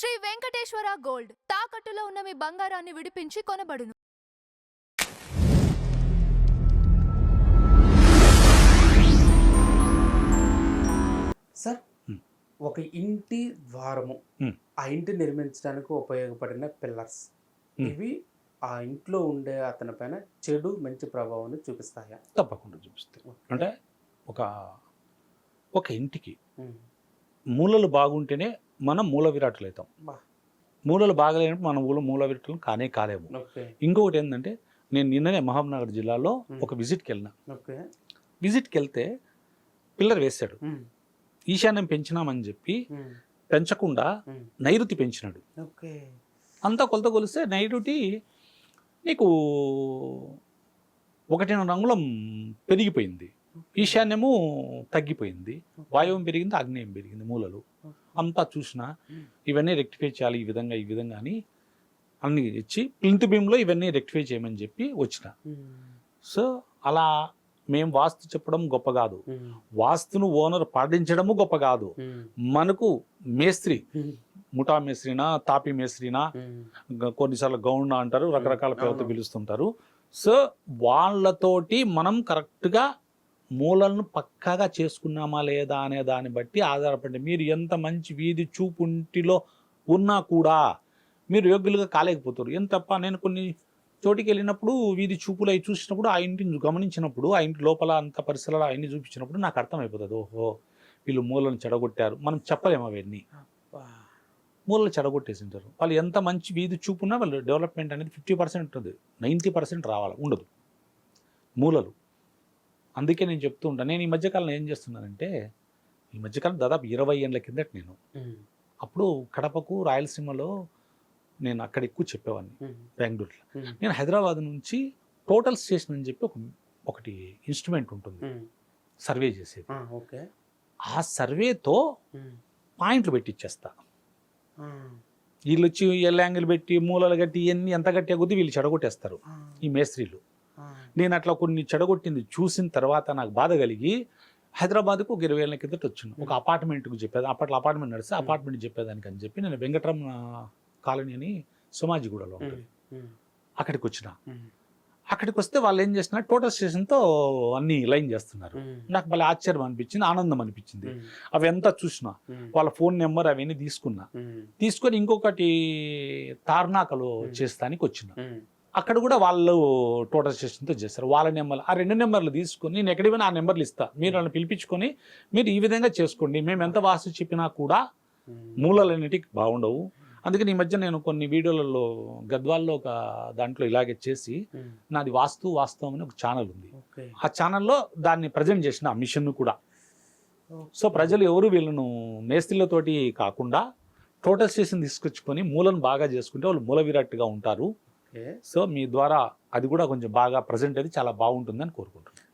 Shri Venkateswara gold తాకట్టులో ఉన్న మీ బంగారాన్ని విడిపించి కొనబడును. సార్ ఒక ఇంటి ద్వారము ఆ ఇంటి నిర్మించడానికి ఉపయోగపడిన పిల్లర్స్ ఇవి ఆ ఇంట్లో ఉండే అతని పైన చెడు మంచి ప్రభావాన్ని చూపిస్తాయా? తప్పకుండా చూపిస్తాయి. అంటే ఒక ఇంటికి మూలలు బాగుంటేనే మనం మూల విరాట్లు అవుతాం. మూలలు బాగలేనప్పుడు మనం మూల విరాట్లు కాలేము. ఇంకొకటి ఏంటంటే, నేను నిన్ననే మహబూబ్నగర్ జిల్లాలో ఒక విజిట్కి వెళ్ళినా. విజిట్కి వెళ్తే పిల్లర్ వేశాడు. ఈశాన్యం పెంచినామని చెప్పి పెంచకుండా నైరుతి పెంచినాడు. అంతా కొలత కొలిస్తే నైరుతి నీకు 1.5 అంగుళం పెరిగిపోయింది, ఈశాన్యము తగ్గిపోయింది, వాయువం పెరిగింది, ఆగ్నేయం పెరిగింది. మూలలు అంతా చూసినా ఇవన్నీ రెక్టిఫై చేయాలి ఈ విధంగా అని అన్ని ఇచ్చి ప్లింత్ బీమ్లో ఇవన్నీ రెక్టిఫై చేయమని చెప్పి వచ్చిన. సో అలా మేము వాస్తు చెప్పడం గొప్ప కాదు, వాస్తును ఓనర్ పాటించడము గొప్ప కాదు. మనకు మేస్త్రి, ముఠా మేస్త్రినా, తాపి మేస్త్రినా, కొన్నిసార్లు గౌండ్ అంటారు, రకరకాల పేరుతో పిలుస్తుంటారు. సో వాళ్ళతోటి మనం కరెక్ట్గా మూలలను పక్కాగా చేసుకున్నామా లేదా అనే దాన్ని బట్టి ఆధారపడి, మీరు ఎంత మంచి వీధి చూపుంటిలో ఉన్నా కూడా మీరు యోగ్యులుగా కాలేకపోతారు. ఏం తప్ప నేను కొన్ని చోటికి వెళ్ళినప్పుడు వీధి చూపులు అవి చూసినప్పుడు, ఆ ఇంటిని గమనించినప్పుడు, ఆ ఇంటి లోపల అంత పరిసరాలు అవన్నీ చూపించినప్పుడు నాకు అర్థమైపోతుంది, ఓహో వీళ్ళు మూలను చెడగొట్టారు. మనం చెప్పలేము అవన్నీ, మూలలు చెడగొట్టేసి ఉంటారు. వాళ్ళు ఎంత మంచి వీధి చూపున్నా వాళ్ళు డెవలప్మెంట్ అనేది 50% ఉంటుంది, 90% రావాలి ఉండదు మూలలు. అందుకే నేను చెప్తూ ఉంటాను. నేను ఈ మధ్యకాలంలో ఏం చేస్తున్నానంటే, ఈ మధ్యకాలం దాదాపు 20 ఏళ్ళ కిందట నేను అప్పుడు కడపకు రాయలసీమలో నేను అక్కడ ఎక్కువ చెప్పేవాడిని, బెంగళూరులో. నేను హైదరాబాద్ నుంచి టోటల్ స్టేషన్ అని చెప్పి ఒకటి ఇన్స్ట్రుమెంట్ ఉంటుంది సర్వే చేసేది. ఆ సర్వేతో పాయింట్లు పెట్టిచ్చేస్తా. వీళ్ళు వచ్చి ఎల్ యాంగిల్ పెట్టి మూలలు కట్టి ఇవన్నీ ఎంత కట్టే కొద్దీ వీళ్ళు చెడగొట్టేస్తారు ఈ మేస్త్రీలు. నేను అట్లా కొన్ని చెడగొట్టింది చూసిన తర్వాత నాకు బాధ కలిగి హైదరాబాద్కు ఒక 20 ఏళ్ళ కిందట వచ్చాను. ఒక అపార్ట్మెంట్కి చెప్పేది, అప్పట్లో అపార్ట్మెంట్ నడిస్తే అపార్ట్మెంట్ చెప్పేదానికి అని చెప్పి నేను వెంకటరమణ కాలనీ అని సోమాజిగూడలో ఉంటుంది, అక్కడికి వచ్చిన. అక్కడికి వస్తే వాళ్ళు ఏం చేస్తున్నారు, టోటల్ స్టేషన్తో అన్ని లైన్ చేస్తున్నారు. నాకు భలే ఆశ్చర్యం అనిపించింది, ఆనందం అనిపించింది. అవి ఎంత చూసినా వాళ్ళ ఫోన్ నెంబర్ అవన్నీ తీసుకొని ఇంకొకటి తార్నాకలో చేస్తానికి వచ్చిన. అక్కడ కూడా వాళ్ళు టోటల్ స్టేషన్తో చేస్తారు. వాళ్ళ నెంబర్లు, ఆ 2 నెంబర్లు తీసుకొని నేను ఎక్కడికి పోయినా ఆ నెంబర్లు ఇస్తా, మీరు వాళ్ళని పిలిపించుకొని మీరు ఈ విధంగా చేసుకోండి. మేము ఎంత వాస్తు చెప్పినా కూడా మూలలన్నిటికి బాగుండవు. అందుకని ఈ మధ్య నేను కొన్ని వీడియోలలో గద్వాల్లో ఒక దాంట్లో ఇలాగే చేసి, నాది వాస్తవం అని ఒక ఛానల్ ఉంది, ఆ ఛానల్లో దాన్ని ప్రజెంట్ చేసిన ఆ మిషన్ కూడా. సో ప్రజలు ఎవరు వీళ్ళను మేస్త్రీలతోటి కాకుండా టోటల్ స్టేషన్ తీసుకొచ్చుకొని మూలను బాగా చేసుకుంటే వాళ్ళు మూల విరాట్టుగా ఉంటారు. సో మీ ద్వారా అది కూడా కొంచెం బాగా ప్రజెంట్ అయితే చాలా బాగుంటుందని కోరుకుంటున్నాను.